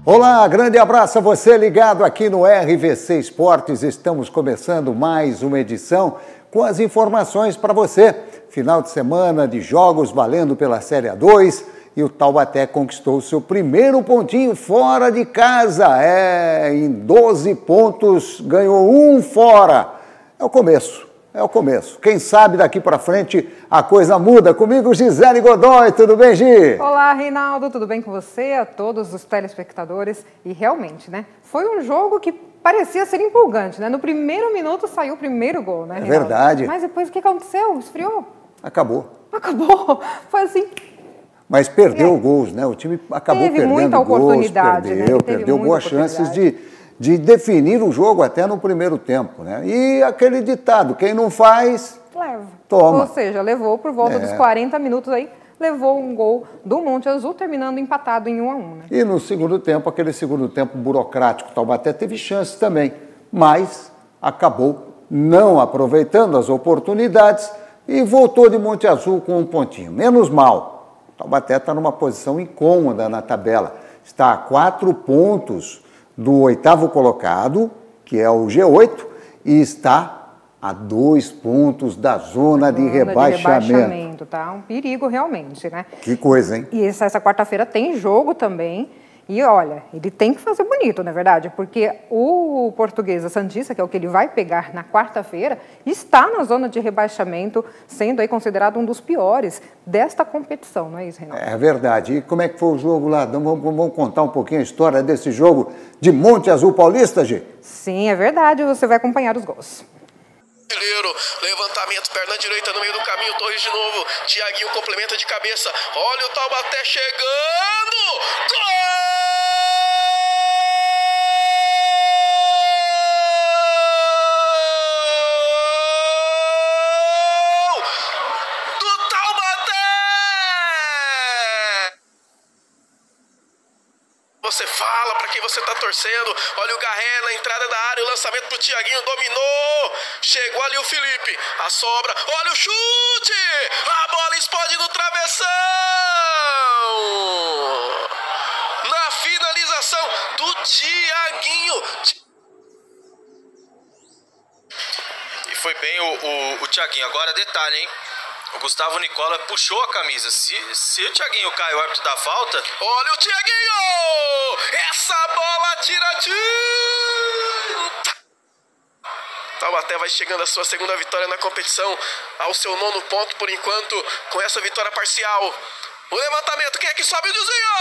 Olá, grande abraço a você ligado aqui no RVC Esportes. Estamos começando mais uma edição com as informações para você. Final de semana de jogos valendo pela Série A2 e o Taubaté conquistou o seu primeiro pontinho fora de casa. Em 12 pontos ganhou um fora. É o começo. Quem sabe daqui para frente a coisa muda. Comigo, Gisele Godoy. Tudo bem, Gi? Olá, Reinaldo. Tudo bem com você? A todos os telespectadores. E realmente, né? Foi um jogo que parecia ser empolgante, né? No primeiro minuto saiu o primeiro gol, né, Reinaldo? É verdade. Mas depois o que aconteceu? Esfriou? Acabou. Foi assim. Mas perdeu gols, né? O time acabou perdendo muita oportunidade, gols, perdeu boas chances de definir o jogo até no primeiro tempo, né? E aquele ditado, quem não faz, leva. Toma. Ou seja, levou por volta dos 40 minutos aí, levou um gol do Monte Azul, terminando empatado em 1-1, né? E no segundo tempo, aquele segundo tempo burocrático, o Taubaté teve chances também, mas acabou não aproveitando as oportunidades e voltou de Monte Azul com um pontinho. Menos mal, o Taubaté está numa posição incômoda na tabela, está a 4 pontos do 8º colocado, que é o G8, e está a 2 pontos da zona de rebaixamento. Tá? Um perigo realmente, né? Que coisa, hein? E essa quarta-feira tem jogo também. E olha, ele tem que fazer bonito, não é verdade? Porque o Portuguesa Santista, que é o que ele vai pegar na quarta-feira, está na zona de rebaixamento, sendo aí considerado um dos piores desta competição, não é isso, Reinaldo? É verdade. E como é que foi o jogo lá? Vamos contar um pouquinho a história desse jogo de Monte Azul Paulista, Gi? Sim, é verdade. Você vai acompanhar os gols. Levantamento, perna direita no meio do caminho, Torres de novo, Thiaguinho complementa de cabeça, olha o Taubaté chegando, gol! Do Taubaté! Você fala para quem você tá torcendo. Olha o Garré na entrada da área, o lançamento pro Thiaguinho, dominou. Chegou ali o Felipe, a sobra, olha o chute! A bola explode no travessão! Na finalização do Thiaguinho. E foi bem o Thiaguinho. Agora detalhe, hein? O Gustavo Nicola puxou a camisa. Se o Thiaguinho cai, o árbitro dá falta. Olha o Thiaguinho! Essa bola tira tinta! Taubaté vai chegando à sua segunda vitória na competição, ao seu 9º ponto por enquanto, com essa vitória parcial. O levantamento, quem é que sobe o desvio?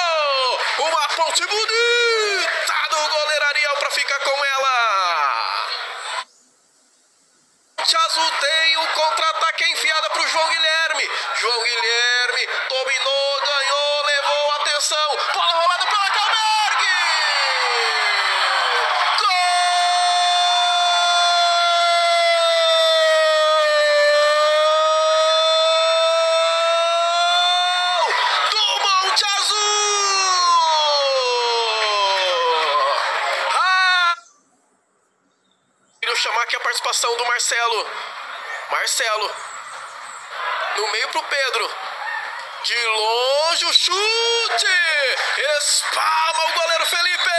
Uma ponte bonita do goleiro Ariel para ficar com ela. Azul tem o contra-ataque enfiada para o João Guilherme. João Guilherme dominou, ganhou, levou atenção. Bola rolada pela Calberg. Gol do Monte Azul. Queria chamar aqui a participação do Marcelo. Marcelo, no meio pro Pedro, de longe o chute, espalma o goleiro Felipe,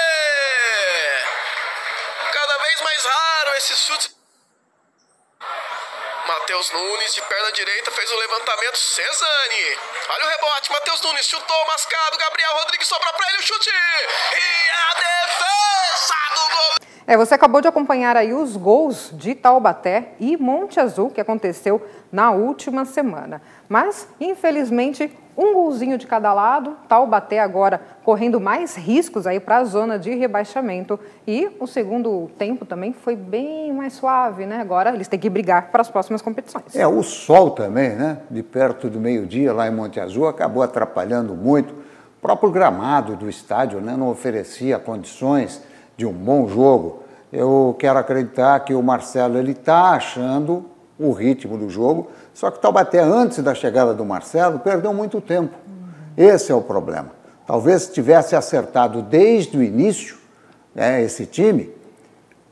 cada vez mais raro esse chute. Matheus Nunes de perna direita fez o levantamento, Cezani, olha o rebote, Matheus Nunes chutou, mascado, Gabriel Rodrigues sobra pra ele o chute, e a defesa do goleiro. Você acabou de acompanhar aí os gols de Taubaté e Monte Azul, que aconteceu na última semana. Mas, infelizmente, um golzinho de cada lado, Taubaté agora correndo mais riscos aí para a zona de rebaixamento. E o segundo tempo também foi bem mais suave, né? Agora eles têm que brigar para as próximas competições. O sol também, né? De perto do meio-dia lá em Monte Azul acabou atrapalhando muito. O próprio gramado do estádio, né, não oferecia condições de um bom jogo. Eu quero acreditar que o Marcelo está achando o ritmo do jogo, só que o Taubaté, antes da chegada do Marcelo, perdeu muito tempo. Esse é o problema. Talvez se tivesse acertado desde o início, né, esse time,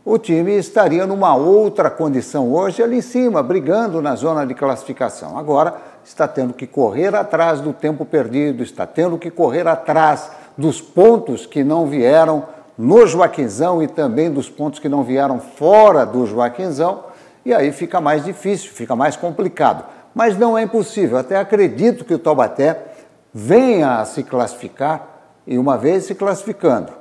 o time estaria numa outra condição hoje ali em cima, brigando na zona de classificação. Agora está tendo que correr atrás do tempo perdido, está tendo que correr atrás dos pontos que não vieram no Joaquinzão e também dos pontos que não vieram fora do Joaquinzão, e aí fica mais difícil, fica mais complicado. Mas não é impossível, até acredito que o Taubaté venha a se classificar, e uma vez se classificando,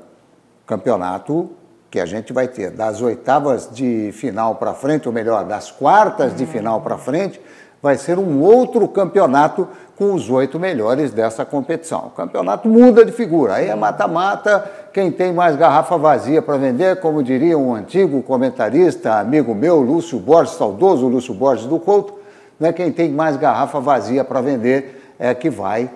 campeonato que a gente vai ter das oitavas de final para frente, ou melhor, das quartas de final para frente, vai ser um outro campeonato com os 8 melhores dessa competição. O campeonato muda de figura, aí é mata-mata, quem tem mais garrafa vazia para vender, como diria um antigo comentarista, amigo meu, Lúcio Borges, saudoso Lúcio Borges do Couto, né, quem tem mais garrafa vazia para vender é que vai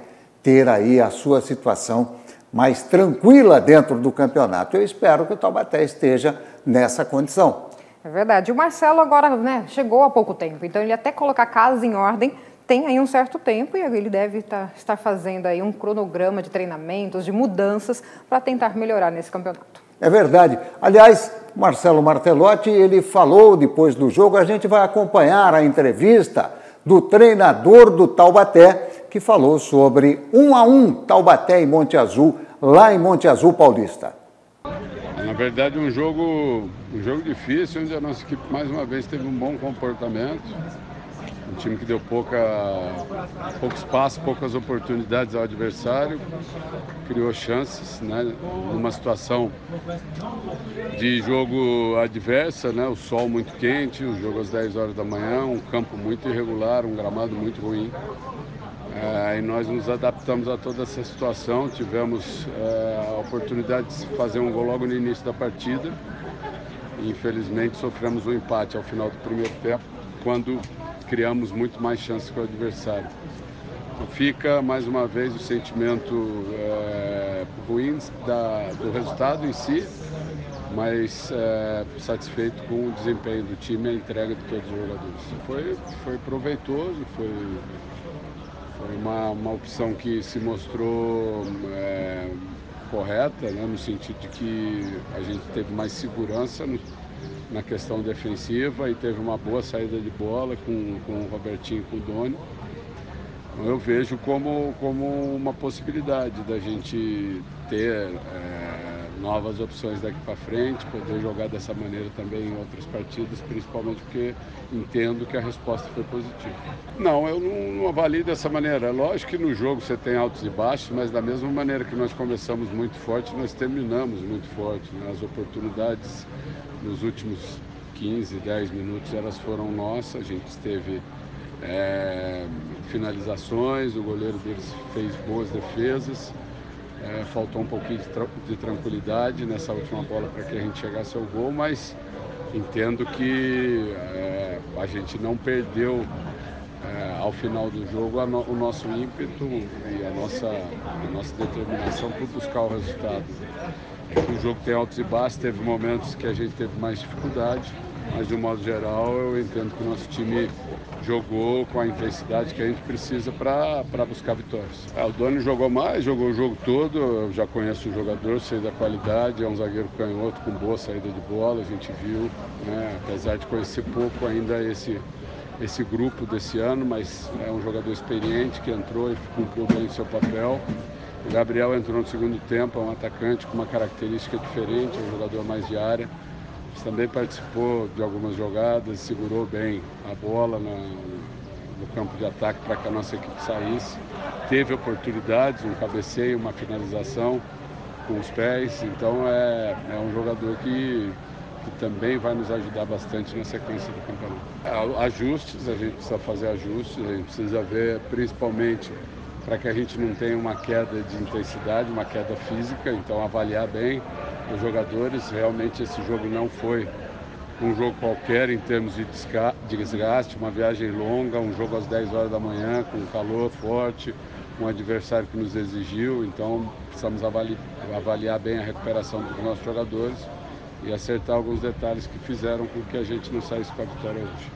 ter aí a sua situação mais tranquila dentro do campeonato. Eu espero que o Taubaté esteja nessa condição. É verdade. O Marcelo agora, né, chegou há pouco tempo, então ele até colocar a casa em ordem tem aí um certo tempo e ele deve estar fazendo aí um cronograma de treinamentos, de mudanças para tentar melhorar nesse campeonato. É verdade. Aliás, Marcelo Martelotti, ele falou depois do jogo, a gente vai acompanhar a entrevista do treinador do Taubaté, que falou sobre 1-1 Taubaté e Monte Azul, lá em Monte Azul Paulista. Na verdade, um jogo difícil, onde a nossa equipe mais uma vez teve um bom comportamento. Um time que deu pouco espaço, poucas oportunidades ao adversário, criou chances, né? Numa situação de jogo adversa, né? O sol muito quente, o jogo às 10 horas da manhã, um campo muito irregular, um gramado muito ruim. E nós nos adaptamos a toda essa situação, tivemos a oportunidade de fazer um gol logo no início da partida. Infelizmente sofremos um empate ao final do primeiro tempo, quando criamos muito mais chances com o adversário. Então, fica mais uma vez o sentimento ruim do resultado em si, mas satisfeito com o desempenho do time e a entrega de todos os jogadores. Foi proveitoso, foi uma opção que se mostrou correta, né, no sentido de que a gente teve mais segurança na questão defensiva e teve uma boa saída de bola com o Robertinho e com o Doni. Eu vejo como uma possibilidade da gente ter novas opções daqui para frente, poder jogar dessa maneira também em outras partidas, principalmente porque entendo que a resposta foi positiva. Não, eu não avalio dessa maneira. É lógico que no jogo você tem altos e baixos, mas da mesma maneira que nós começamos muito forte, nós terminamos muito forte, né? As oportunidades nos últimos 15, 10 minutos, elas foram nossas. A gente teve finalizações, o goleiro deles fez boas defesas. Faltou um pouquinho de tranquilidade nessa última bola para que a gente chegasse ao gol, mas entendo que a gente não perdeu ao final do jogo o nosso ímpeto e a nossa determinação por buscar o resultado. O jogo tem altos e baixos, teve momentos que a gente teve mais dificuldade, mas de um modo geral eu entendo que o nosso time jogou com a intensidade que a gente precisa para buscar vitórias. O Doni jogou mais, jogou o jogo todo, eu já conheço o jogador, sei da qualidade, é um zagueiro canhoto com boa saída de bola, a gente viu, né, apesar de conhecer pouco ainda esse grupo desse ano, mas é um jogador experiente que entrou e cumpriu bem o seu papel. O Gabriel entrou no segundo tempo, é um atacante com uma característica diferente, é um jogador mais de área. Também participou de algumas jogadas, segurou bem a bola no campo de ataque para que a nossa equipe saísse. Teve oportunidades, um cabeceio, uma finalização com os pés. Então é um jogador que também vai nos ajudar bastante na sequência do campeonato. Ajustes, a gente precisa fazer ajustes, a gente precisa ver principalmente para que a gente não tenha uma queda de intensidade, uma queda física, então avaliar bem os jogadores. Realmente esse jogo não foi um jogo qualquer em termos de desgaste, uma viagem longa, um jogo às 10 horas da manhã, com calor forte, um adversário que nos exigiu, então precisamos avaliar bem a recuperação dos nossos jogadores e acertar alguns detalhes que fizeram com que a gente não saísse com a vitória hoje.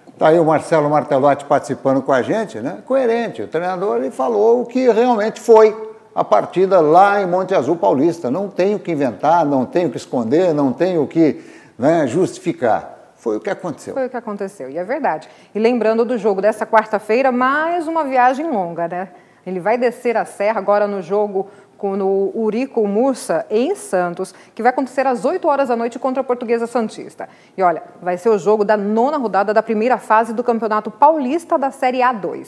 Está aí o Marcelo Martelotti participando com a gente, né? Coerente, o treinador ele falou o que realmente foi a partida lá em Monte Azul Paulista. Não tenho o que inventar, não tenho o que esconder, não tenho o que, né, justificar. Foi o que aconteceu. Foi o que aconteceu, e é verdade. E lembrando do jogo dessa quarta-feira, mais uma viagem longa, né? Ele vai descer a serra agora no jogo no Eurico Mursa, em Santos, que vai acontecer às 8 horas da noite contra a Portuguesa Santista. E olha, vai ser o jogo da 9ª rodada da primeira fase do Campeonato Paulista da Série A2.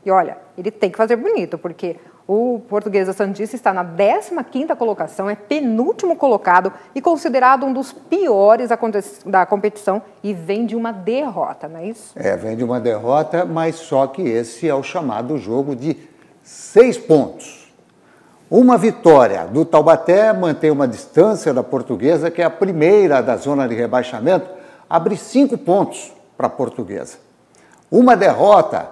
E olha, ele tem que fazer bonito, porque o Portuguesa Santista está na 15ª colocação, é penúltimo colocado e considerado um dos piores da competição e vem de uma derrota, não é isso? Vem de uma derrota, mas só que esse é o chamado jogo de 6 pontos. Uma vitória do Taubaté mantém uma distância da Portuguesa, que é a primeira da zona de rebaixamento, abre 5 pontos para a Portuguesa. Uma derrota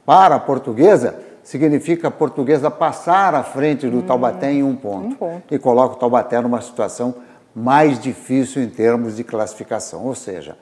para a Portuguesa significa a Portuguesa passar à frente do Taubaté em 1 ponto. E coloca o Taubaté numa situação mais difícil em termos de classificação. Ou seja,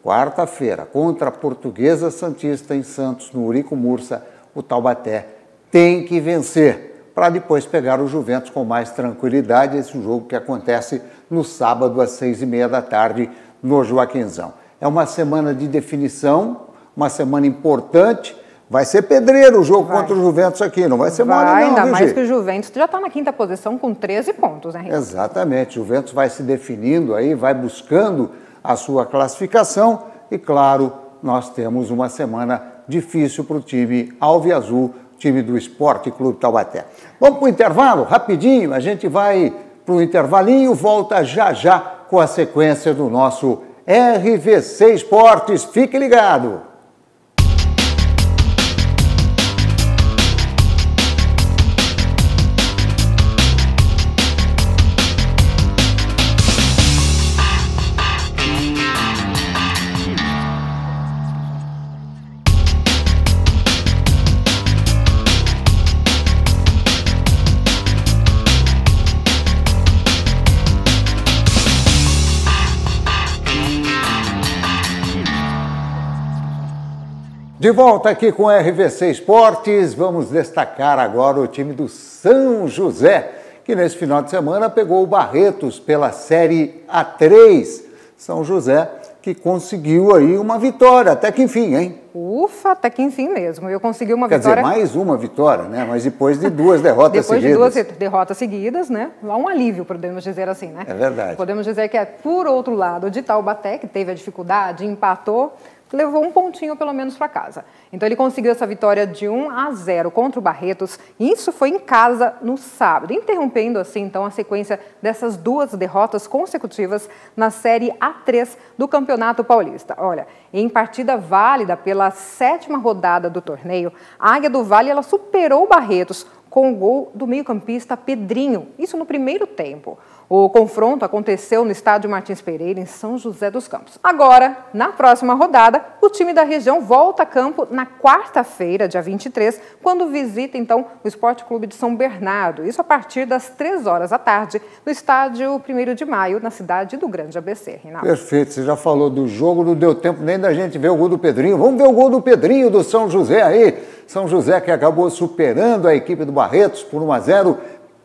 quarta-feira, contra a Portuguesa Santista em Santos, no Eurico Mursa, o Taubaté tem que vencer para depois pegar o Juventus com mais tranquilidade. Esse jogo que acontece no sábado às 6h30 da tarde no Joaquinzão. É uma semana de definição, uma semana importante. Vai ser pedreiro o jogo contra o Juventus aqui, não vai ser mole não, ainda viu, mais Gi? que o Juventus já está na 5ª posição com 13 pontos, né, Henrique? Exatamente, o Juventus vai se definindo aí, vai buscando a sua classificação e, claro, nós temos uma semana difícil para o time alviazul, time do Esporte Clube Taubaté. Vamos para o intervalo, rapidinho, a gente vai para o intervalinho, volta já já com a sequência do nosso RVC Esportes. Fique ligado! De volta aqui com o RVC Esportes, vamos destacar agora o time do São José, que nesse final de semana pegou o Barretos pela Série A3. São José que conseguiu aí uma vitória, até que enfim, hein? Ufa, até que enfim mesmo. Eu consegui uma vitória. Quer dizer, mais uma vitória, né? Mas depois de 2 derrotas seguidas. Depois de 2 derrotas seguidas, né? Há um alívio, podemos dizer assim, né? É verdade. Podemos dizer que por outro lado, de Taubaté, que teve a dificuldade, empatou, levou 1 pontinho pelo menos para casa. Então ele conseguiu essa vitória de 1-0 contra o Barretos, e isso foi em casa no sábado, interrompendo assim então a sequência dessas 2 derrotas consecutivas na Série A3 do Campeonato Paulista. Olha, em partida válida pela 7ª rodada do torneio, a Águia do Vale ela superou o Barretos com o gol do meio-campista Pedrinho, isso no primeiro tempo. O confronto aconteceu no estádio Martins Pereira, em São José dos Campos. Agora, na próxima rodada, o time da região volta a campo na quarta-feira, dia 23, quando visita, então, o Esporte Clube de São Bernardo. Isso a partir das 3 horas da tarde, no estádio 1º de Maio, na cidade do Grande ABC, Reinaldo. Perfeito, você já falou do jogo, não deu tempo nem da gente ver o gol do Pedrinho. Vamos ver o gol do Pedrinho do São José aí. São José que acabou superando a equipe do Barretos por 1-0.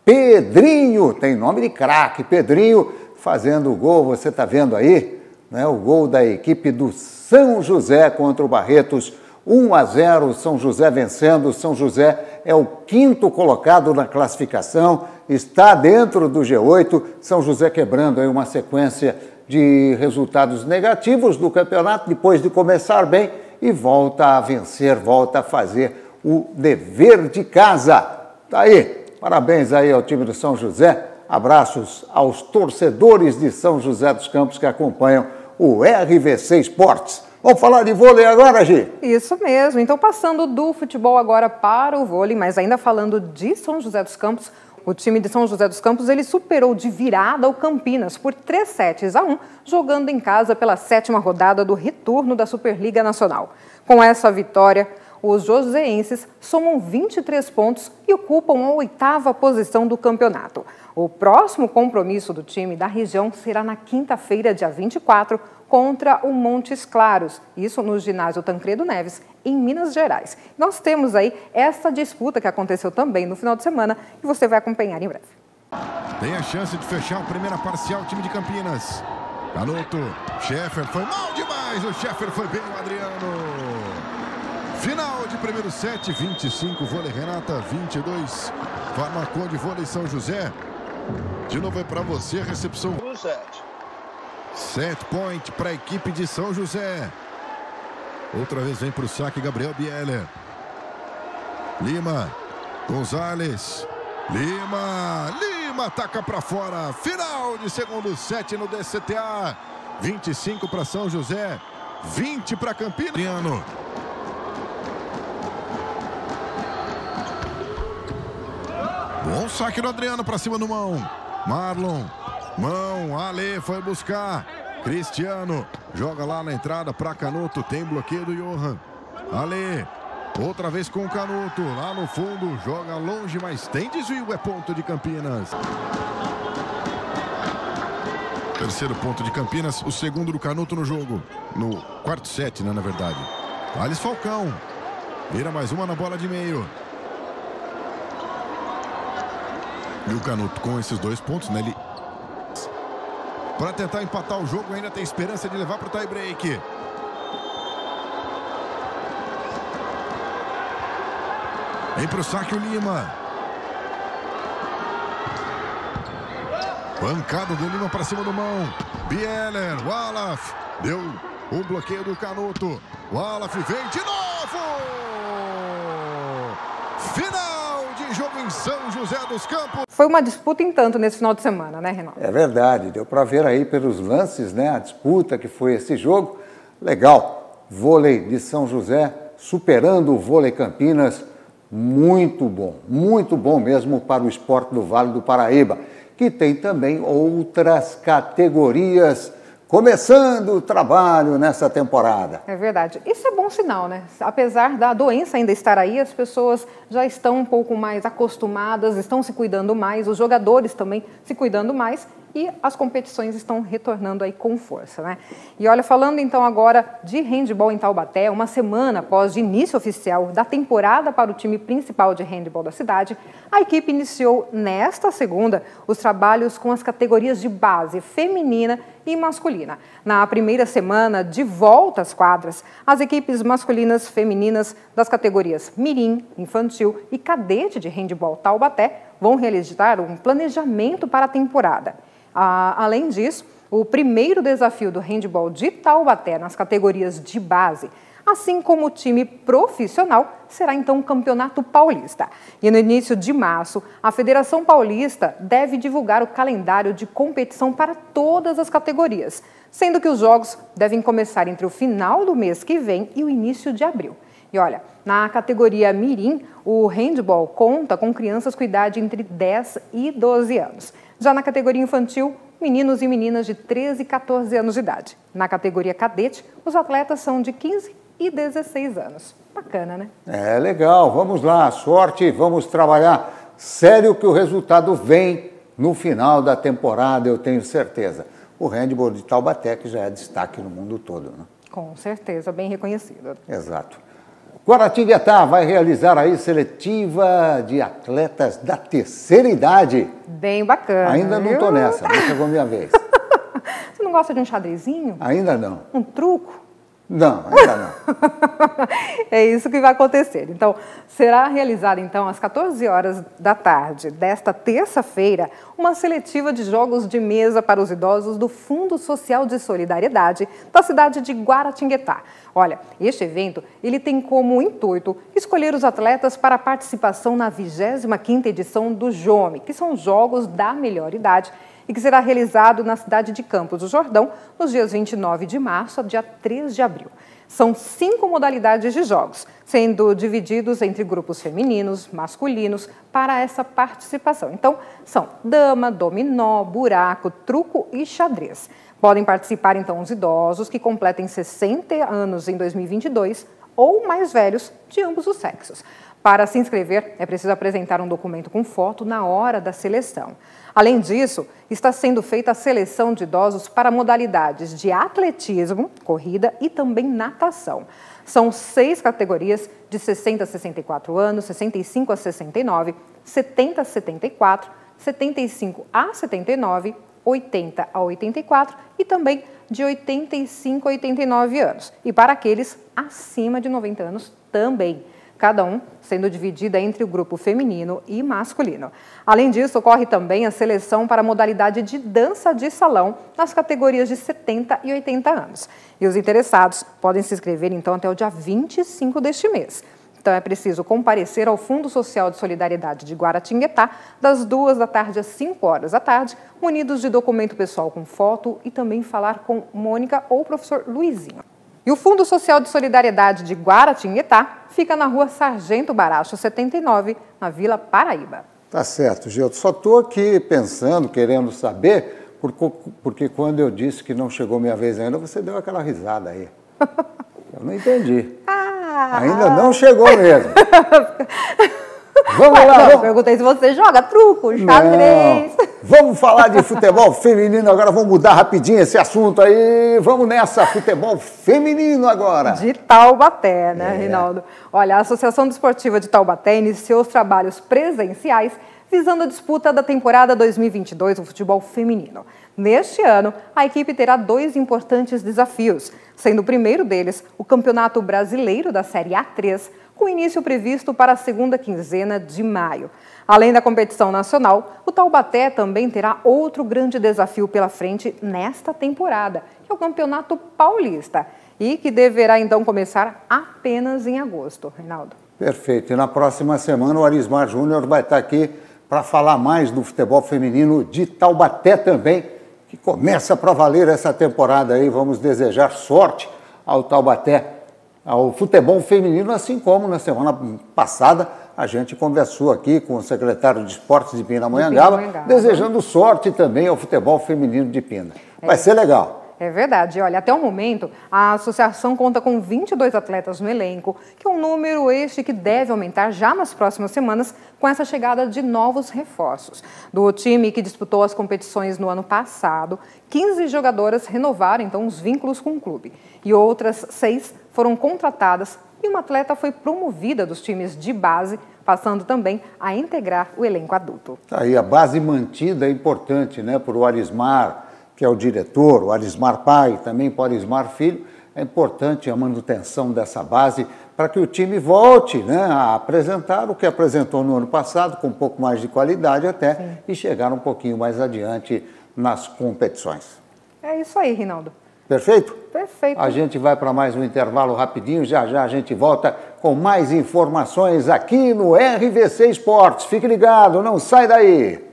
Pedrinho, tem nome de craque, Pedrinho fazendo o gol, você está vendo aí, né, o gol da equipe do São José contra o Barretos, 1-0, São José vencendo. São José é o 5º colocado na classificação, está dentro do G8, São José quebrando aí uma sequência de resultados negativos do campeonato, depois de começar bem, e volta a vencer, volta a fazer o dever de casa. Tá aí. Parabéns aí ao time do São José, abraços aos torcedores de São José dos Campos que acompanham o RVC Esportes. Vamos falar de vôlei agora, Gi? Isso mesmo, então passando do futebol agora para o vôlei, mas ainda falando de São José dos Campos, o time de São José dos Campos ele superou de virada o Campinas por 3-1, jogando em casa pela 7ª rodada do retorno da Superliga Nacional. Com essa vitória, os joseenses somam 23 pontos e ocupam a 8ª posição do campeonato. O próximo compromisso do time da região será na quinta-feira, dia 24, contra o Montes Claros, isso no ginásio Tancredo Neves, em Minas Gerais. Nós temos aí essa disputa que aconteceu também no final de semana e você vai acompanhar em breve. Tem a chance de fechar a primeira parcial, o time de Campinas. Garoto, Scheffer foi mal demais, o Scheffer foi bem, o Adriano. Final de primeiro set, 25, vôlei Renata, 22. Farmacon de Vôlei São José. De novo é para você, recepção. Set point para a equipe de São José. Outra vez vem para o saque Gabriel Bieler. Lima. Gonzalez. Lima ataca para fora. Final de segundo set no DCTA. 25 para São José. 20 para Campinas. Bom saque do Adriano para cima do Mão. Marlon. Mão. Ale foi buscar. Cristiano. Joga lá na entrada para Canuto. Tem bloqueio do Johan. Ale. Outra vez com o Canuto. Lá no fundo. Joga longe, mas tem desvio. É ponto de Campinas. Terceiro ponto de Campinas. O segundo do Canuto no jogo. No quarto set, né, na verdade. Thales Falcão. Vira mais uma na bola de meio. E o Canuto com esses 2 pontos, né? Ele... Para tentar empatar o jogo, ainda tem esperança de levar para o tie-break. Vem para o saque o Lima. Pancada do Lima para cima do Mão. Bieler, Wallaf. Deu o bloqueio do Canuto. Wallaf vem de novo. Final de jogo em São José dos Campos. Foi uma disputa em tanto nesse final de semana, né, Renato? É verdade, deu para ver aí pelos lances, né, a disputa que foi esse jogo. Legal, vôlei de São José superando o vôlei Campinas, muito bom mesmo para o esporte do Vale do Paraíba, que tem também outras categorias começando o trabalho nessa temporada. É verdade. Isso é bom sinal, né? Apesar da doença ainda estar aí, as pessoas já estão um pouco mais acostumadas, estão se cuidando mais, os jogadores também se cuidando mais e as competições estão retornando aí com força, né? E olha, falando então agora de handebol em Taubaté, uma semana após o início oficial da temporada para o time principal de handebol da cidade, a equipe iniciou nesta segunda os trabalhos com as categorias de base feminina e masculina. Na primeira semana de volta às quadras, as equipes masculinas e femininas das categorias mirim, infantil e cadete de handebol Taubaté vão realizar um planejamento para a temporada. Além disso, o primeiro desafio do handebol de Taubaté nas categorias de base, assim como o time profissional, será então o Campeonato Paulista. E no início de março, a Federação Paulista deve divulgar o calendário de competição para todas as categorias, sendo que os jogos devem começar entre o final do mês que vem e o início de abril. E olha, na categoria mirim, o handebol conta com crianças com idade entre 10 e 12 anos. Já na categoria infantil, meninos e meninas de 13 e 14 anos de idade. Na categoria cadete, os atletas são de 15 e 16 anos. Bacana, né? É legal, vamos lá, sorte, vamos trabalhar. Sério que o resultado vem no final da temporada, eu tenho certeza. O handebol de Taubaté, que já é destaque no mundo todo, né? Com certeza, bem reconhecido. Exato. Guaratinguetá vai realizar aí seletiva de atletas da terceira idade. Bem bacana. Ainda não estou nessa, não chegou minha vez. Você não gosta de um xadrezinho? Ainda não. Um truco? Não, ainda não. É isso que vai acontecer. Então, será realizada então às 14 horas da tarde desta terça-feira uma seletiva de jogos de mesa para os idosos do Fundo Social de Solidariedade da cidade de Guaratinguetá. Olha, este evento ele tem como intuito escolher os atletas para a participação na 25ª edição do JOME, que são Jogos da Melhor Idade, e que será realizado na cidade de Campos do Jordão, nos dias 29 de março a dia 3 de abril. São 5 modalidades de jogos, sendo divididos entre grupos femininos, masculinos, para essa participação. Então, são dama, dominó, buraco, truco e xadrez. Podem participar, então, os idosos que completem 60 anos em 2022 ou mais velhos de ambos os sexos. Para se inscrever, é preciso apresentar um documento com foto na hora da seleção. Além disso, está sendo feita a seleção de idosos para modalidades de atletismo, corrida e também natação. São 6 categorias de 60 a 64 anos, 65 a 69, 70 a 74, 75 a 79, 80 a 84 e também de 85 a 89 anos. E para aqueles acima de 90 anos também. cada um sendo dividida entre o grupo feminino e masculino. Além disso, ocorre também a seleção para a modalidade de dança de salão nas categorias de 70 e 80 anos. E os interessados podem se inscrever, então, até o dia 25 deste mês. Então, é preciso comparecer ao Fundo Social de Solidariedade de Guaratinguetá, das 2 da tarde às 5 horas da tarde, munidos de documento pessoal com foto e também falar com Mônica ou o professor Luizinho. E o Fundo Social de Solidariedade de Guaratinguetá fica na rua Sargento Baracho, 79, na Vila Paraíba. Tá certo, Gildo. Só estou aqui pensando, querendo saber, porque quando eu disse que não chegou minha vez ainda, você deu aquela risada aí. Eu não entendi. Ainda não chegou mesmo. Vamos lá. Eu perguntei se você joga truco, xadrez. Não. Vamos falar de futebol feminino agora, vamos mudar rapidinho esse assunto aí. Vamos nessa, futebol feminino agora. De Taubaté, né, Rinaldo? Olha, a Associação Desportiva de Taubaté iniciou os trabalhos presenciais visando a disputa da temporada 2022 do futebol feminino. Neste ano, a equipe terá 2 importantes desafios, sendo o primeiro deles o Campeonato Brasileiro da Série A3, com início previsto para a segunda quinzena de maio. Além da competição nacional, o Taubaté também terá outro grande desafio pela frente nesta temporada, que é o Campeonato Paulista, e que deverá então começar apenas em agosto, Reinaldo. Perfeito. E na próxima semana o Arismar Júnior vai estar aqui para falar mais do futebol feminino de Taubaté também, que começa para valer essa temporada aí. Vamos desejar sorte ao Taubaté, ao futebol feminino, assim como na semana passada a gente conversou aqui com o secretário de Esportes de Pindamonhangaba, desejando sorte também ao futebol feminino de Pinda. Vai ser legal. É verdade. Olha, até o momento, a associação conta com 22 atletas no elenco, que é um número este que deve aumentar já nas próximas semanas com essa chegada de novos reforços. Do time que disputou as competições no ano passado, 15 jogadoras renovaram, então, os vínculos com o clube. E outras 6 foram contratadas e uma atleta foi promovida dos times de base, passando também a integrar o elenco adulto. Aí a base mantida é importante, né, para o Arismar, que é o diretor, o Arismar pai, também para o Arismar filho. É importante a manutenção dessa base para que o time volte, né, a apresentar o que apresentou no ano passado, com um pouco mais de qualidade até, e chegar um pouquinho mais adiante nas competições. É isso aí, Rinaldo. Perfeito? Perfeito. A gente vai para mais um intervalo rapidinho, já a gente volta com mais informações aqui no RVC Esportes. Fique ligado, não sai daí!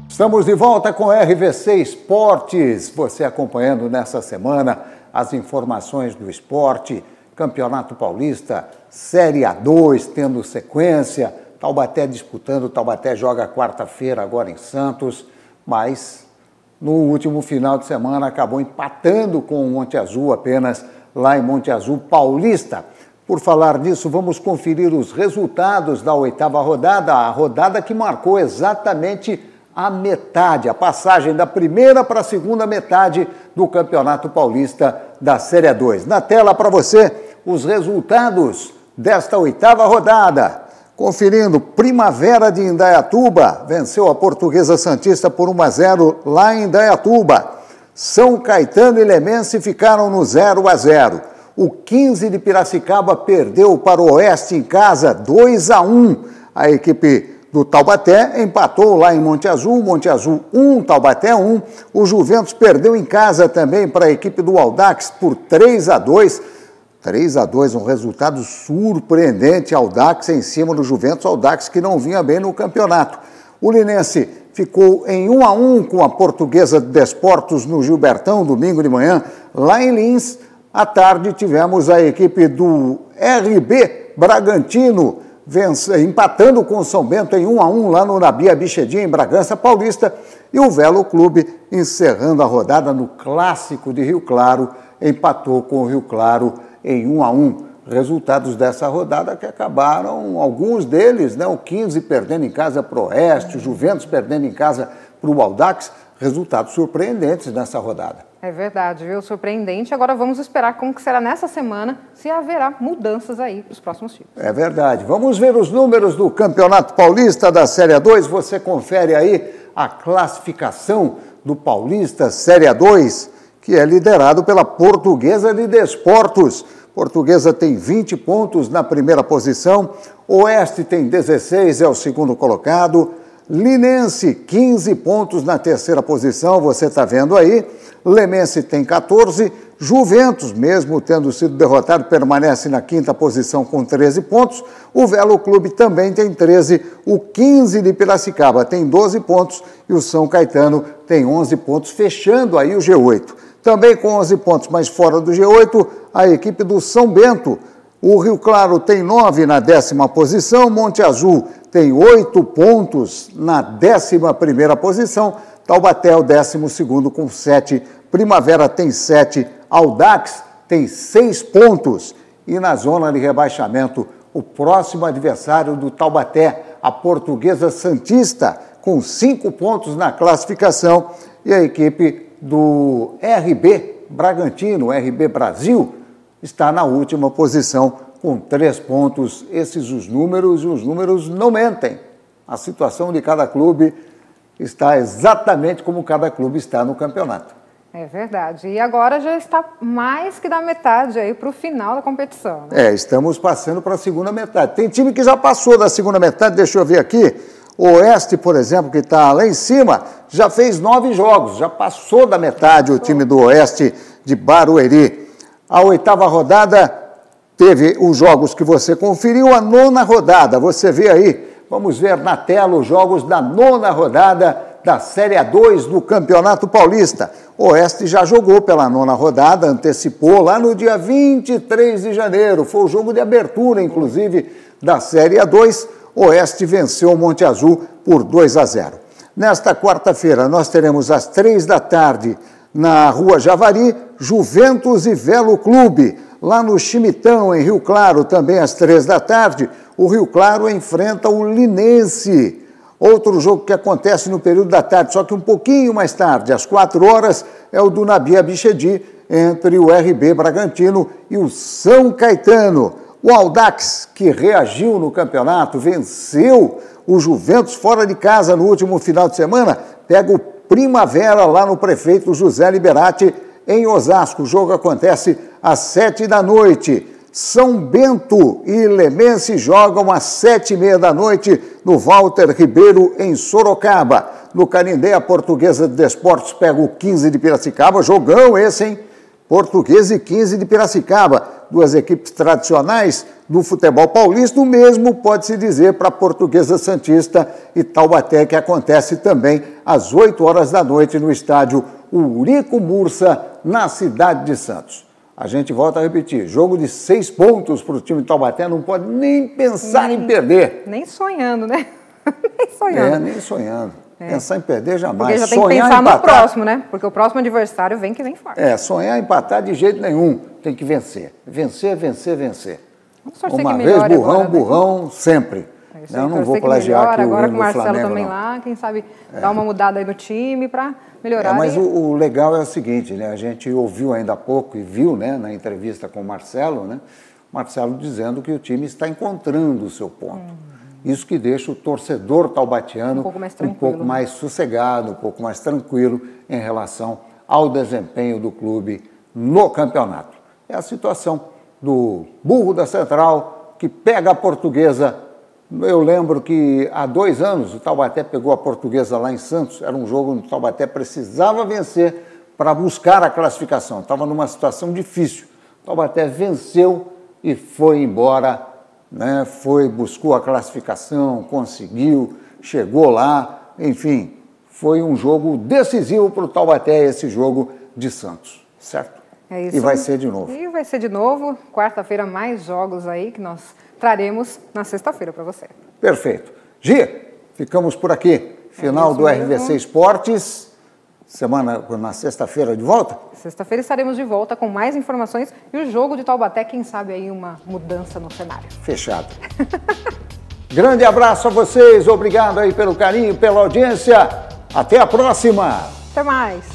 Estamos de volta com RVC Esportes, você acompanhando nessa semana as informações do esporte, Campeonato Paulista, Série A2 tendo sequência, Taubaté disputando, Taubaté joga quarta-feira agora em Santos, mas no último final de semana acabou empatando com o Monte Azul apenas lá em Monte Azul Paulista. Por falar nisso, vamos conferir os resultados da 8ª rodada, a rodada que marcou exatamente a metade, a passagem da primeira para a segunda metade do Campeonato Paulista da Série A2. Na tela para você os resultados desta 8ª rodada. Conferindo, Primavera de Indaiatuba venceu a Portuguesa Santista por 1-0 lá em Indaiatuba. São Caetano e Lemense ficaram no 0-0. O 15 de Piracicaba perdeu para o Oeste em casa 2-1. A equipe do Taubaté empatou lá em Monte Azul 1, Taubaté 1. O Juventus perdeu em casa também para a equipe do Audax por 3-2. 3-2, um resultado surpreendente, Audax em cima do Juventus, Audax que não vinha bem no campeonato. O Linense ficou em 1-1 com a Portuguesa de Desportos no Gilbertão, domingo de manhã, lá em Lins. À tarde tivemos a equipe do RB Bragantino empatando com o São Bento em 1-1 lá no Nabia Bichedinha, em Bragança Paulista, e o Velo Clube, encerrando a rodada no Clássico de Rio Claro, empatou com o Rio Claro em 1-1. resultados dessa rodada que acabaram, alguns deles, né, o 15 perdendo em casa para o Oeste, o Juventus perdendo em casa para o Audax, resultados surpreendentes nessa rodada. É verdade, viu? Surpreendente. Agora vamos esperar como que será nessa semana, se haverá mudanças aí para os próximos times. É verdade. Vamos ver os números do Campeonato Paulista da Série A2. Você confere aí a classificação do Paulista Série A2, que é liderado pela Portuguesa de Desportos. Portuguesa tem 20 pontos na primeira posição, Oeste tem 16, é o segundo colocado, Linense, 15 pontos na terceira posição, você está vendo aí. Lemense tem 14, Juventus, mesmo tendo sido derrotado, permanece na quinta posição com 13 pontos. O Velo Clube também tem 13, o 15 de Piracicaba tem 12 pontos e o São Caetano tem 11 pontos, fechando aí o G8. Também com 11 pontos, mas fora do G8, a equipe do São Bento. O Rio Claro tem 9 na 10ª posição, Monte Azul tem 8 pontos na 11ª posição, Taubaté o 12º com 7, Primavera tem 7, Audax tem 6 pontos. E na zona de rebaixamento, o próximo adversário do Taubaté, a Portuguesa Santista, com 5 pontos na classificação, e a equipe do RB Bragantino, RB Brasil, está na última posição com 3 pontos. Esses os números não mentem. A situação de cada clube está exatamente como cada clube está no campeonato. É verdade. E agora já está mais que da metade aí para o final da competição, né? Estamos passando para a segunda metade. Tem time que já passou da segunda metade, deixa eu ver aqui. O Oeste, por exemplo, que está lá em cima, já fez 9 jogos, já passou da metade o time do Oeste de Barueri. A 8ª rodada teve os jogos que você conferiu, a 9ª rodada, você vê aí, vamos ver na tela os jogos da 9ª rodada da Série A2 do Campeonato Paulista. O Oeste já jogou pela 9ª rodada, antecipou lá no dia 23 de janeiro, foi o jogo de abertura, inclusive, da Série A2. O Oeste venceu o Monte Azul por 2-0. Nesta quarta-feira, nós teremos às 3 da tarde, na Rua Javari, Juventus e Velo Clube. Lá no Chimitão, em Rio Claro, também às 3 da tarde, o Rio Claro enfrenta o Linense. Outro jogo que acontece no período da tarde, só que um pouquinho mais tarde, às 4 horas, é o do Nabi Abichedi, entre o RB Bragantino e o São Caetano. O Audax, que reagiu no campeonato, venceu o Juventus fora de casa no último final de semana, pega o Primavera lá no Prefeito José Liberati, em Osasco. O jogo acontece às 7 da noite. São Bento e Lemense jogam às 7h30 da noite no Walter Ribeiro, em Sorocaba. No Canindé, a Portuguesa de Desportos pega o 15 de Piracicaba. Jogão esse, hein? Portuguesa e 15 de Piracicaba. Duas equipes tradicionais do futebol paulista. O mesmo pode-se dizer para a Portuguesa Santista e Taubaté, que acontece também às 8 horas da noite no estádio Eurico Mursa, na cidade de Santos. A gente volta a repetir, jogo de 6 pontos para o time de Taubaté, não pode nem pensar em perder. Nem sonhando, né? Nem sonhando. Nem sonhando. Pensar em perder jamais. Porque já tem que pensar no próximo, né? Porque o próximo adversário vem que vem forte. Sonhar em empatar de jeito nenhum. Tem que vencer. Vencer, vencer, vencer. Vamos torcer Uma que vez burrão, agora, né? burrão, sempre. Eu não vou plagiar aqui o agora hino com o Marcelo Flamengo, também não. Lá, quem sabe dar uma mudada aí no time para melhorar. Mas o legal é o seguinte, né? A gente ouviu ainda há pouco e viu, né, na entrevista com o Marcelo, né? Marcelo dizendo que o time está encontrando o seu ponto. Isso que deixa o torcedor taubatiano um pouco mais sossegado, um pouco mais tranquilo em relação ao desempenho do clube no campeonato. É a situação do Burro da Central, que pega a Portuguesa. Eu lembro que há 2 anos o Taubaté pegou a Portuguesa lá em Santos. Era um jogo onde o Taubaté precisava vencer para buscar a classificação. Estava numa situação difícil. O Taubaté venceu e foi embora, né? Buscou a classificação, conseguiu, chegou lá. Enfim, foi um jogo decisivo para o Taubaté, esse jogo de Santos, certo? É isso. E vai ser de novo. E vai ser de novo. Quarta-feira, mais jogos aí que nós traremos na sexta-feira para você. Perfeito. Gia, ficamos por aqui. Final do RVC Esportes. na sexta-feira de volta? Sexta-feira estaremos de volta com mais informações e o jogo de Taubaté, quem sabe aí uma mudança no cenário. Fechado. Grande abraço a vocês, obrigado aí pelo carinho, pela audiência. Até a próxima. Até mais.